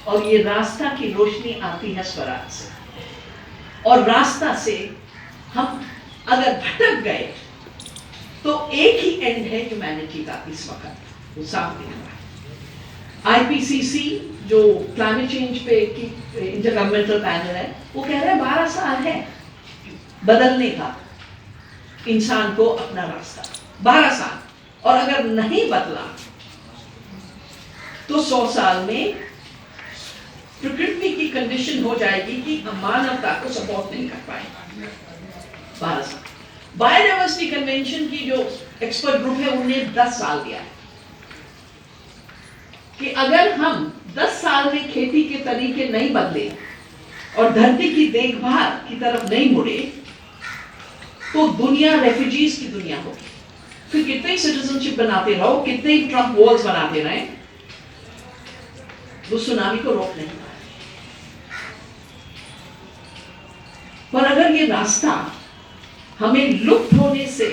और ये रास्ता की रोशनी आती है स्वराज से, और रास्ता से हम अगर भटक गए तो एक ही एंड है ह्यूमैनिटी का इस वक्त, वो साफ दिख रहा है। आईपीसीसी जो क्लाइमेट चेंज पे इंटरगवर्नमेंटल पैनल है, वो कह रहा है 12 साल है बदलने का इंसान को अपना रास्ता, 12 साल, और अगर नहीं बदला तो 100 साल में प्रकृति की कंडीशन हो जाएगी कि हम मानवता को सपोर्ट नहीं कर पाएंगे। 12 साल। बायोडाइवर्सिटी कन्वेंशन की जो एक्सपर्ट ग्रुप है उन्होंने 10 साल दिया है कि अगर हम 10 साल में खेती के तरीके नहीं बदले और धरती की देखभाल की तरफ नहीं मुड़े तो दुनिया रेफ्यूजीज की दुनिया होगी। फिर कितने ही सिटीजनशिप बनाते रहो, कितने ही ट्रम्प वॉल्स बनाते रहे, वो सुनामी को रोक नहीं पाए। पर अगर ये रास्ता हमें लुप्त होने से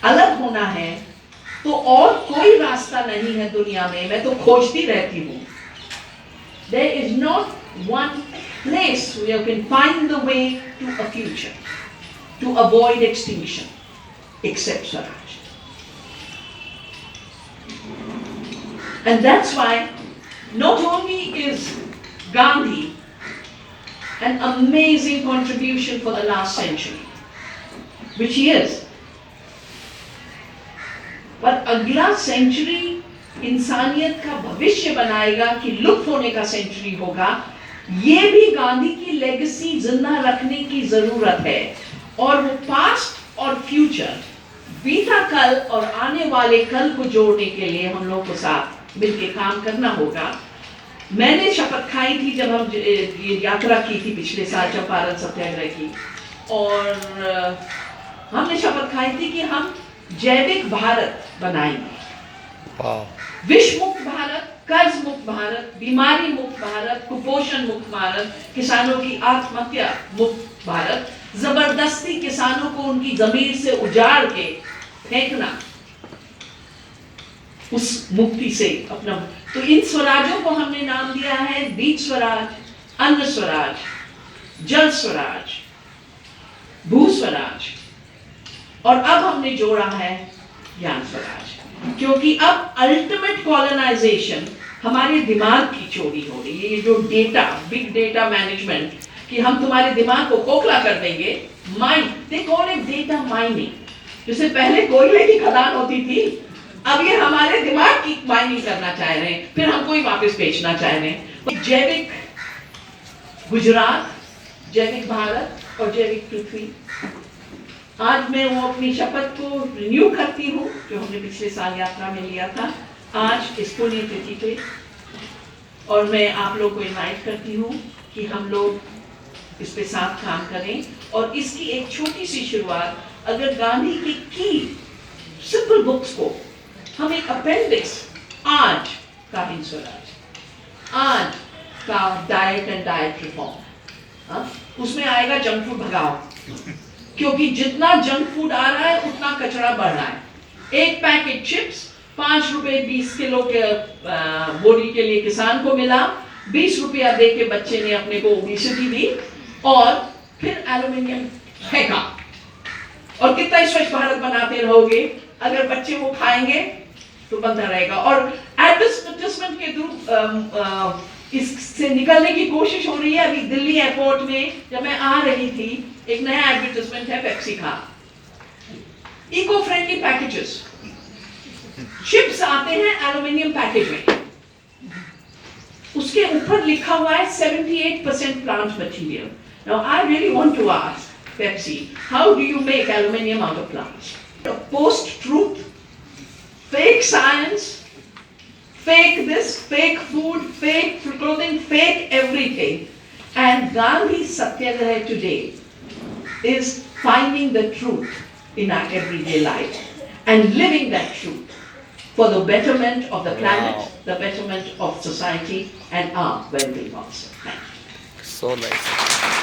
अलग होना है तो और कोई रास्ता नहीं है दुनिया में, मैं तो खोजती रहती हूं। There is not one place where you can find the way to a future, to avoid extinction, except Swaraj. And that's why not only is Gandhi an amazing contribution for the last century, which he is, पर अगला century इंसानियत का भविष्य बनाएगा कि लुप्त होने का सेंचुरी होगा, ये भी गांधी की लेगेसी जिंदा रखने की जरूरत है। और वो पास्ट और फ्यूचर, बीता कल और आने वाले कल को जोड़ने के लिए हम लोग को साथ मिलकर काम करना होगा। मैंने शपथ खाई थी जब हम ये यात्रा की थी पिछले साल चंपारण सत्याग्रह की, और हमने शपथ खाई थी कि हम जैविक भारत बनाएंगे। विष मुक्त भारत, कर्ज मुक्त भारत, बीमारी मुक्त भारत, कुपोषण मुक्त भारत, किसानों की आत्महत्या मुक्त भारत, जबरदस्ती किसानों को उनकी जमीन से उजाड़ के फेंकना, उस मुक्ति से अपना। तो इन स्वराजों को हमने नाम दिया है बीज स्वराज, अन्न स्वराज, जल स्वराज, भू स्वराज, और अब हमने जोड़ा है ज्ञान स्वराज, क्योंकि अब अल्टीमेट कॉलोनाइजेशन हमारे दिमाग की चोरी हो रही है। ये जो डेटा, बिग डेटा मैनेजमेंट, कि हम तुम्हारे दिमाग को खोखला कर देंगे, mind, they call it data mining. जैसे पहले कोयले की खदान होती थी, अब ये हमारे दिमाग की माइनिंग करना चाह रहे हैं, फिर हमको ही वापस बेचना चाह रहे हैं। जैविक गुजरात, जैविक भारत और जैविक पृथ्वी, आज मैं वो अपनी शपथ को रिन्यू करती हूँ जो हमने पिछले साल यात्रा में लिया था, आज इस पुण्य तिथि पे। और मैं आप लोग को इनवाइट करती हूँ कि हम लोग इस पे साथ काम करें। और इसकी एक छोटी सी शुरुआत, अगर गांधी की सिंपल बुक्स को हम एक अपेंडिक्स, आज का हिंद स्वराज, आज का डाइट एंड डाइट रिफॉर्म, उसमें आएगा जंक फूड भगाओ, क्योंकि जितना जंक फूड आ रहा है उतना कचरा बढ़ रहा है। एक पैकेट चिप्स 5 रुपए 20 किलो के बोरी के लिए किसान को मिला, 20 रुपया दे के बच्चे ने अपने को ओबेसिटी दी, और फिर एल्यूमिनियम फेंका। और कितना ही स्वच्छ भारत बनाते रहोगे, अगर बच्चे वो खाएंगे तो बनता रहेगा। और एडवर्टाइजमेंट के थ्रू इससे निकलने की कोशिश हो रही है। अभी दिल्ली एयरपोर्ट में जब मैं आ रही थी, एक नया एडवर्टाइजमेंट है पेप्सी का, इको फ्रेंडली पैकेजेस, चिप्स आते हैं एल्यूमिनियम पैकेज में, उसके ऊपर लिखा हुआ है 78% plant material. Now I really want to ask Pepsi, how do you make aluminium out of plants? Post truth, fake science, fake this, fake food, fake clothing, fake everything. And Gandhi's Satyagraha today is finding the truth in our everyday life and living that truth for the betterment of the planet, the betterment of society, and our well-being also. Thank you. So nice.